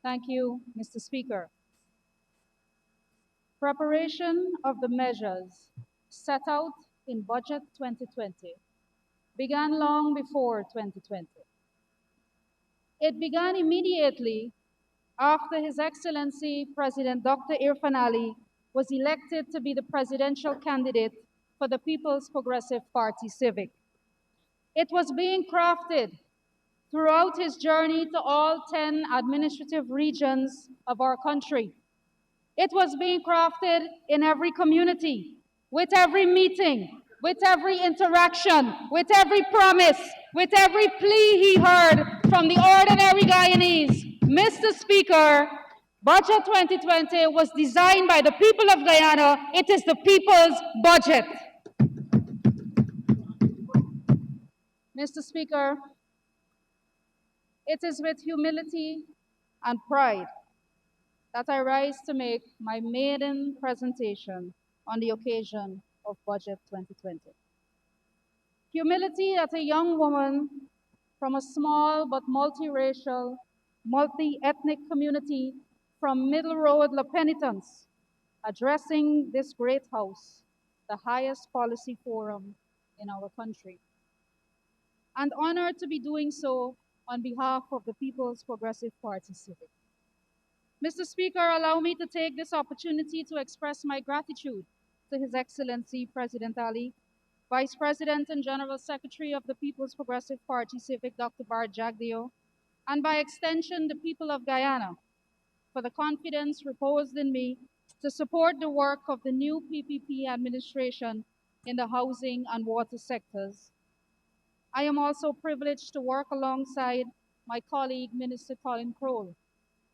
Thank you, Mr. Speaker. Preparation of the measures set out in Budget 2020 began long before 2020. It began immediately after His Excellency President Dr. Irfan Ali was elected to be the presidential candidate for the People's Progressive Party Civic. It was being crafted throughout his journey to all 10 administrative regions of our country. It was being crafted in every community, with every meeting, with every interaction, with every promise, with every plea he heard from the ordinary Guyanese. Mr. Speaker, Budget 2020 was designed by the people of Guyana. It is the people's budget. Mr. Speaker, it is with humility and pride that I rise to make my maiden presentation on the occasion of Budget 2020. Humility that a young woman from a small but multiracial, multi-ethnic community from Middle Road, La Penitence, addressing this great house, the highest policy forum in our country, and honored to be doing so on behalf of the People's Progressive Party Civic. Mr. Speaker, allow me to take this opportunity to express my gratitude to His Excellency President Ali, Vice President and General Secretary of the People's Progressive Party Civic, Dr. Bart Jagdeo, and by extension, the people of Guyana, for the confidence reposed in me to support the work of the new PPP administration in the housing and water sectors. I am also privileged to work alongside my colleague, Minister Colin Crowell,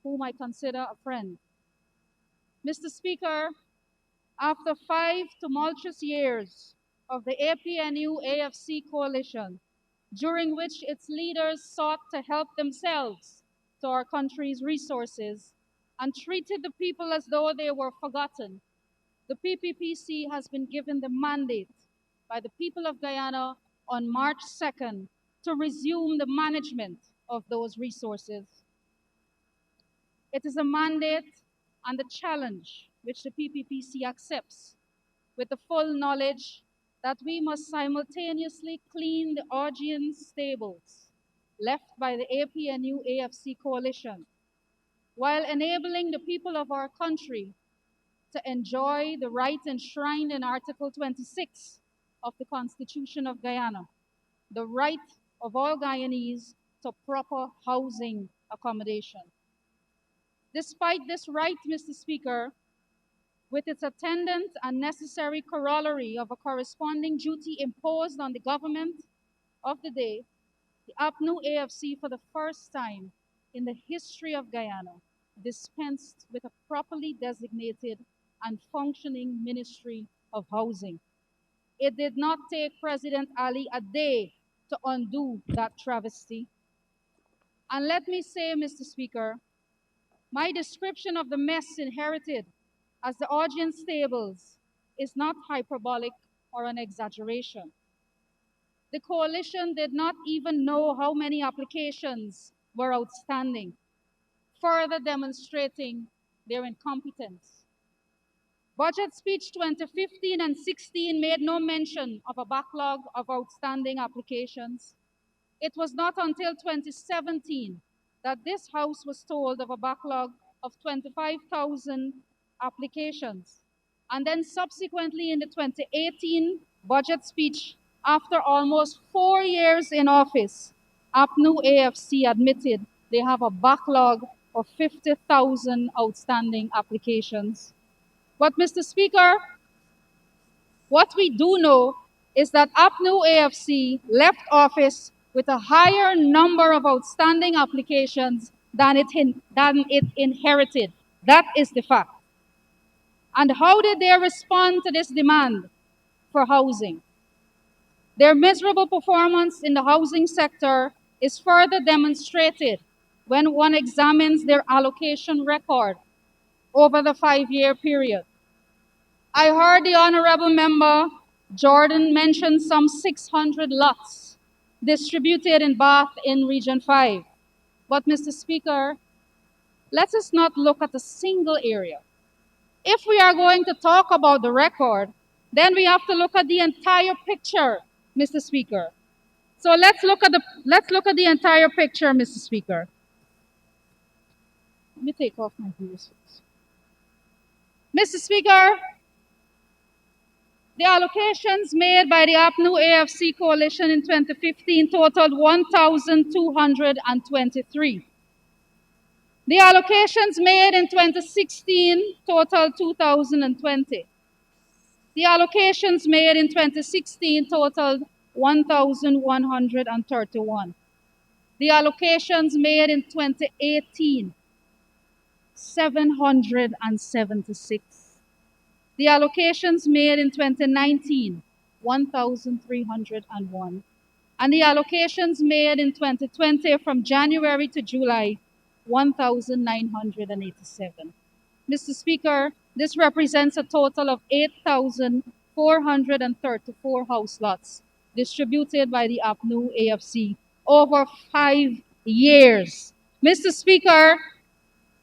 whom I consider a friend. Mr. Speaker, after 5 tumultuous years of the APNU-AFC coalition, during which its leaders sought to help themselves to our country's resources and treated the people as though they were forgotten, the PPPC has been given the mandate by the people of Guyana on March 2nd to resume the management of those resources. It is a mandate and a challenge which the PPPC accepts with the full knowledge that we must simultaneously clean the audience stables left by the APNU-AFC coalition, while enabling the people of our country to enjoy the right enshrined in Article 26 of the Constitution of Guyana, the right of all Guyanese to proper housing accommodation. Despite this right, Mr. Speaker, with its attendant and necessary corollary of a corresponding duty imposed on the government of the day, the APNU-AFC for the first time in the history of Guyana dispensed with a properly designated and functioning Ministry of Housing. It did not take President Ali a day to undo that travesty. And let me say, Mr. Speaker, my description of the mess inherited as the audience stables is not hyperbolic or an exaggeration. The coalition did not even know how many applications were outstanding, further demonstrating their incompetence. Budget Speech 2015 and 16 made no mention of a backlog of outstanding applications. It was not until 2017 that this House was told of a backlog of 25,000 applications. And then subsequently in the 2018 budget speech, after almost 4 years in office, APNU-AFC admitted they have a backlog of 50,000 outstanding applications. But Mr. Speaker, what we do know is that APNU-AFC left office with a higher number of outstanding applications than it inherited. That is the fact. And how did they respond to this demand for housing? Their miserable performance in the housing sector is further demonstrated when one examines their allocation record over the 5-year period. I heard the Honorable Member Jordan mention some 600 lots distributed in Bath in Region 5. But Mr. Speaker, let us not look at a single area. If we are going to talk about the record, then we have to look at the entire picture, Mr. Speaker. So let's look at the entire picture, Mr. Speaker. Let me take off my views first. Mr. Speaker, the allocations made by the APNU AFC coalition in 2015 totaled 1,223. The allocations made in 2016 totaled 2,020. The allocations made in 2016 totaled 1,131. The allocations made in 2018, 776. The allocations made in 2019, 1,301. And the allocations made in 2020 from January to July, 1,987. Mr. Speaker, this represents a total of 8,434 house lots distributed by the APNU AFC over 5 years. Mr. Speaker,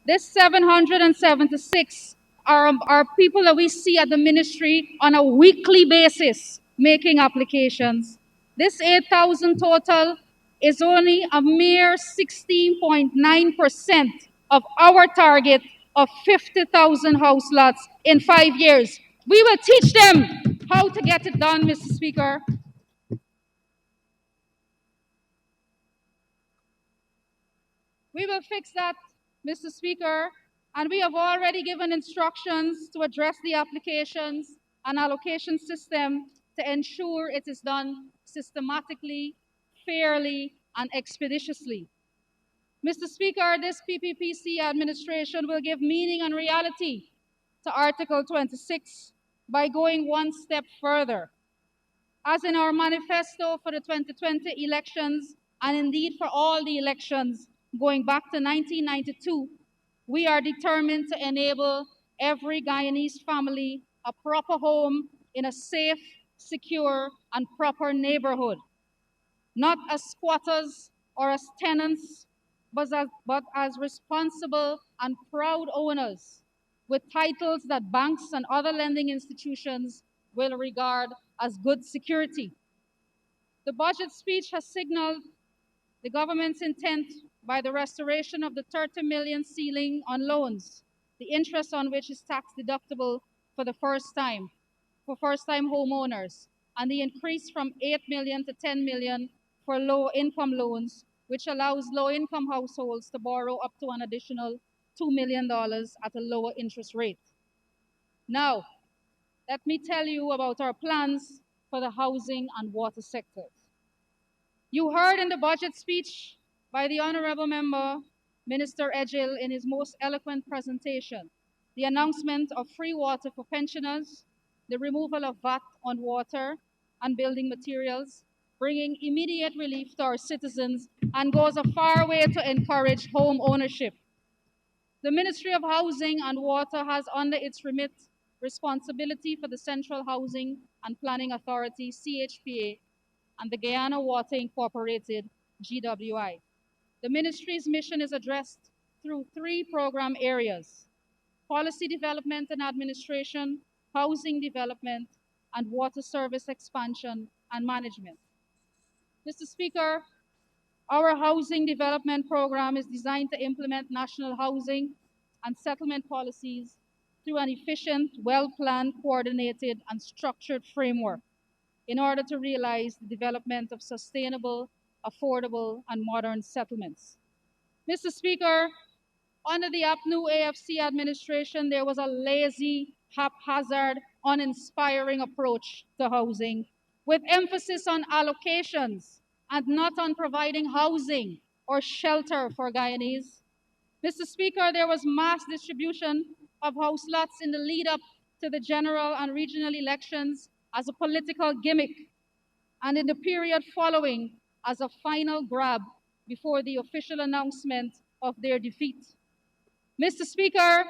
this 776 are people that we see at the ministry on a weekly basis making applications. This 8,000 total is only a mere 16.9% of our target of 50,000 house lots in 5 years. We will teach them how to get it done, Mr. Speaker. We will fix that, Mr. Speaker, and we have already given instructions to address the applications and allocation system to ensure it is done systematically, fairly, and expeditiously. Mr. Speaker, this PPPC administration will give meaning and reality to Article 26 by going one step further. As in our manifesto for the 2020 elections, and indeed for all the elections going back to 1992, we are determined to enable every Guyanese family a proper home in a safe, secure, and proper neighborhood, not as squatters or as tenants, but as responsible and proud owners with titles that banks and other lending institutions will regard as good security. The budget speech has signaled the government's intent by the restoration of the 30 million ceiling on loans, the interest on which is tax deductible for the first time for first-time homeowners, and the increase from 8 million to 10 million for low-income loans, which allows low-income households to borrow up to an additional $2 million at a lower interest rate. Now, let me tell you about our plans for the housing and water sectors. You heard in the budget speech by the Honorable Member, Minister Ejil, in his most eloquent presentation, the announcement of free water for pensioners, the removal of VAT on water and building materials, bringing immediate relief to our citizens, and goes a far way to encourage home ownership. The Ministry of Housing and Water has under its remit responsibility for the Central Housing and Planning Authority, CHPA, and the Guyana Water Incorporated, GWI. The ministry's mission is addressed through three program areas: policy development and administration, housing development, and water service expansion and management. Mr. Speaker, our housing development program is designed to implement national housing and settlement policies through an efficient, well-planned, coordinated, and structured framework in order to realize the development of sustainable, affordable, and modern settlements. Mr. Speaker, under the APNU AFC administration, there was a lazy, haphazard, uninspiring approach to housing with emphasis on allocations and not on providing housing or shelter for Guyanese. Mr. Speaker, there was mass distribution of house lots in the lead up to the general and regional elections as a political gimmick, and in the period following as a final grab before the official announcement of their defeat. Mr. Speaker,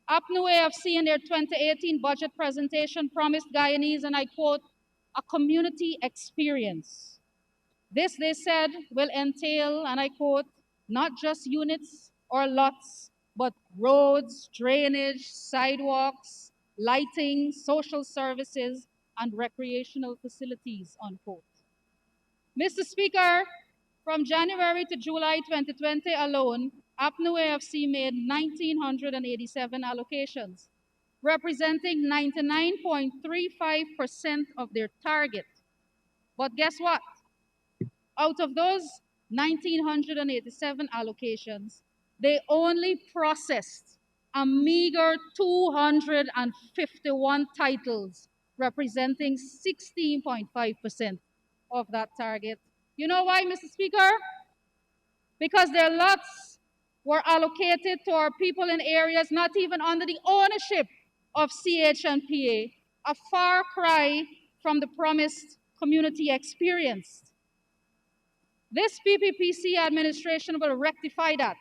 APNU AFC in their 2018 budget presentation promised Guyanese, and I quote, a community experience. This, they said, will entail, and I quote, not just units or lots, but roads, drainage, sidewalks, lighting, social services, and recreational facilities, unquote. Mr. Speaker, from January to July 2020 alone, APNU AFC made 1,987 allocations, representing 99.35% of their target. But guess what? Out of those 1,987 allocations, they only processed a meager 251 titles, representing 16.5% of that target. You know why, Mr. Speaker? Because their lots were allocated to our people in areas not even under the ownership of CHNPA, a far cry from the promised community experience. This PPPC administration will rectify that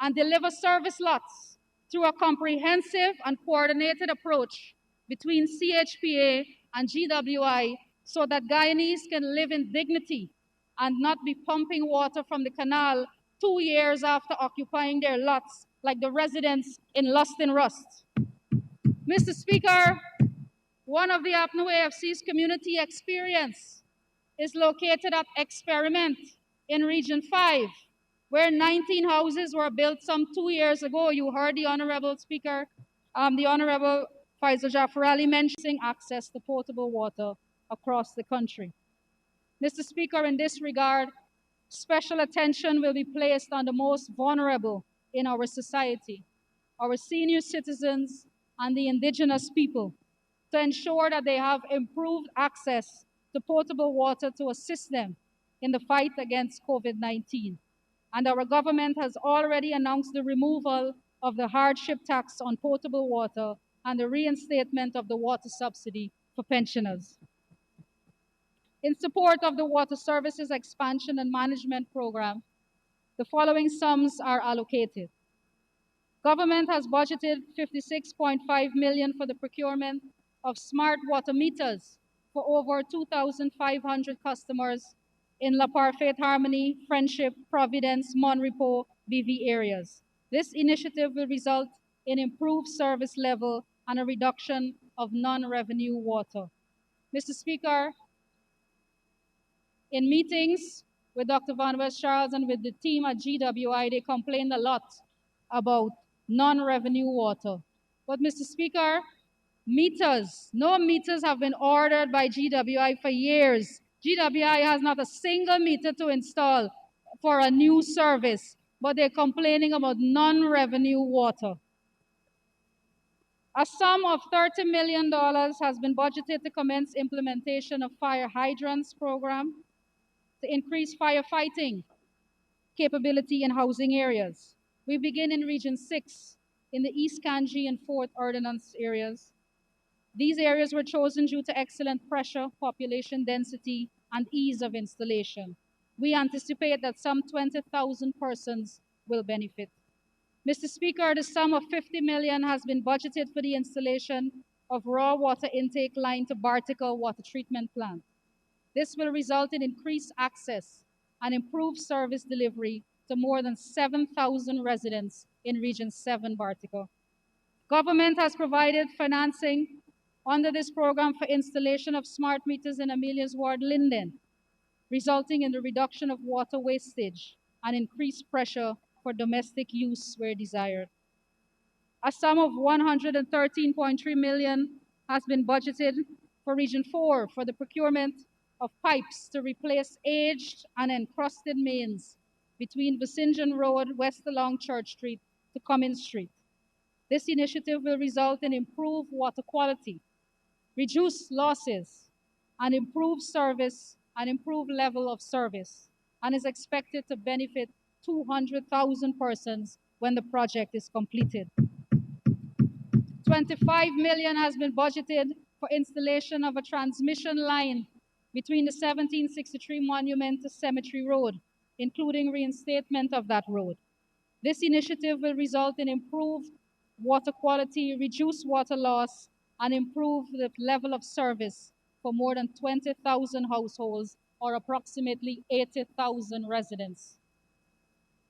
and deliver service lots through a comprehensive and coordinated approach between CHPA and GWI so that Guyanese can live in dignity and not be pumping water from the canal 2 years after occupying their lots like the residents in Lust and Rust. Mr. Speaker, one of the APNU AFC's community experience is located at Experiment in Region 5, where 19 houses were built some 2 years ago. You heard the Honorable Speaker, the Honorable Faisal Jafar Ali mentioning access to potable water across the country. Mr. Speaker, in this regard, special attention will be placed on the most vulnerable in our society, our senior citizens and the indigenous people, to ensure that they have improved access to potable water to assist them in the fight against COVID-19. And our government has already announced the removal of the hardship tax on potable water and the reinstatement of the water subsidy for pensioners. In support of the Water Services Expansion and Management Program, the following sums are allocated. Government has budgeted 56.5 million for the procurement of smart water meters for over 2,500 customers in La Parfaite Harmony, Friendship, Providence, Monrepo, BV areas. This initiative will result in improved service level and a reduction of non-revenue water. Mr. Speaker, in meetings with Dr. Van West Charles and with the team at GWI, they complained a lot about non-revenue water. But Mr. Speaker, no meters have been ordered by GWI for years. GWI has not a single meter to install for a new service, but they're complaining about non-revenue water. A sum of $30 million has been budgeted to commence implementation of fire hydrants program to increase firefighting capability in housing areas. We begin in Region 6 in the East Kanji and 4th Ordnance areas. These areas were chosen due to excellent pressure, population density, and ease of installation. We anticipate that some 20,000 persons will benefit. Mr. Speaker, the sum of 50 million has been budgeted for the installation of raw water intake line to Bartical water treatment plant. This will result in increased access and improved service delivery to more than 7,000 residents in Region 7 Bartical. Government has provided financing under this program for installation of smart meters in Amelia's Ward, Linden, resulting in the reduction of water wastage and increased pressure for domestic use where desired. A sum of 113.3 million has been budgeted for Region 4 for the procurement of pipes to replace aged and encrusted mains between Vicinjan Road west along Church Street to Cummins Street. This initiative will result in improved water quality, reduced losses, and improved service and improved level of service, and is expected to benefit 200,000 persons when the project is completed. 25 million has been budgeted for installation of a transmission line between the 1763 Monument to Cemetery Road, including reinstatement of that road. This initiative will result in improved water quality, reduced water loss, and improve the level of service for more than 20,000 households or approximately 80,000 residents.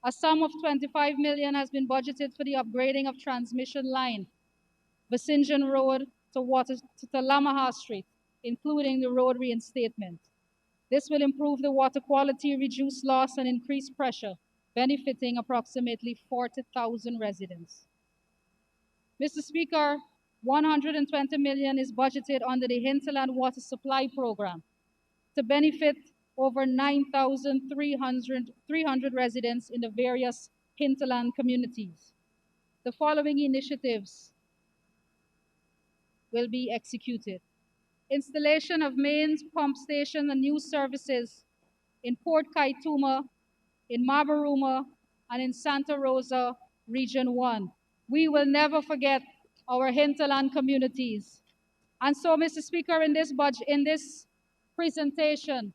A sum of 25 million has been budgeted for the upgrading of transmission line, Vicinjan Road to Lamaha Street, including the road reinstatement. This will improve the water quality, reduce loss, and increase pressure, benefiting approximately 40,000 residents. Mr. Speaker, 120 million is budgeted under the Hinterland Water Supply Program to benefit over 9,300 residents in the various hinterland communities. The following initiatives will be executed. Installation of mains, pump station, and new services in Port Kaituma, in Mabaruma, and in Santa Rosa, Region 1. We will never forget our hinterland communities. And so, Mr. Speaker, in this presentation,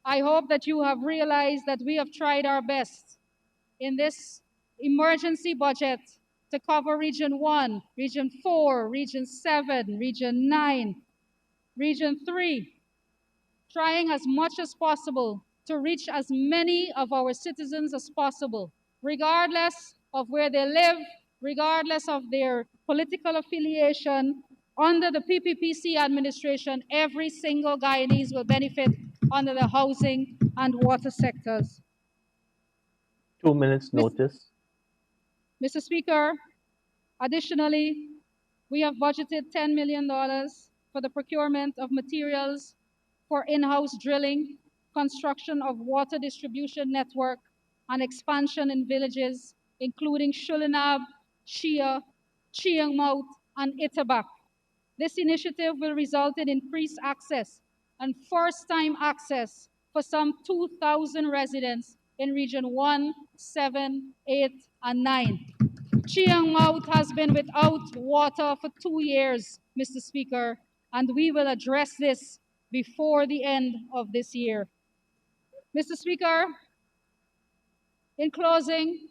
I hope that you have realized that we have tried our best in this emergency budget to cover Region 1, Region 4, Region 7, Region 9, Region 3, trying as much as possible to reach as many of our citizens as possible, regardless of where they live, regardless of their political affiliation. Under the PPPC administration, every single Guyanese will benefit under the housing and water sectors. 2 minutes notice. Mr. Speaker, additionally, we have budgeted $10 million for the procurement of materials for in-house drilling, construction of water distribution network, and expansion in villages, including Shulinab, Shia, Chiangmaut, and Itabak. This initiative will result in increased access and first-time access for some 2,000 residents in Region 1, 7, 8, and 9. Chiang Maut has been without water for 2 years, Mr. Speaker, and we will address this before the end of this year. Mr. Speaker, in closing,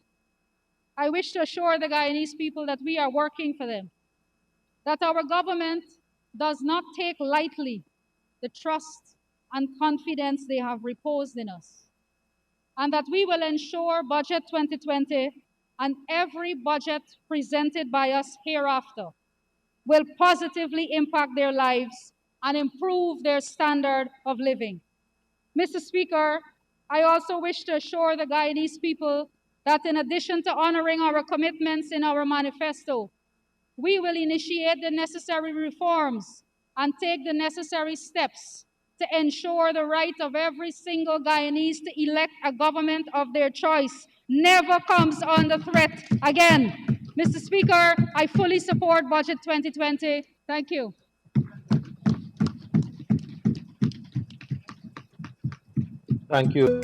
I wish to assure the Guyanese people that we are working for them, that our government does not take lightly the trust and confidence they have reposed in us, and that we will ensure Budget 2020 and every budget presented by us hereafter will positively impact their lives and improve their standard of living. Mr. Speaker, I also wish to assure the Guyanese people that in addition to honoring our commitments in our manifesto, we will initiate the necessary reforms and take the necessary steps to ensure the right of every single Guyanese to elect a government of their choice never comes under threat again. Mr. Speaker, I fully support Budget 2020. Thank you. Thank you.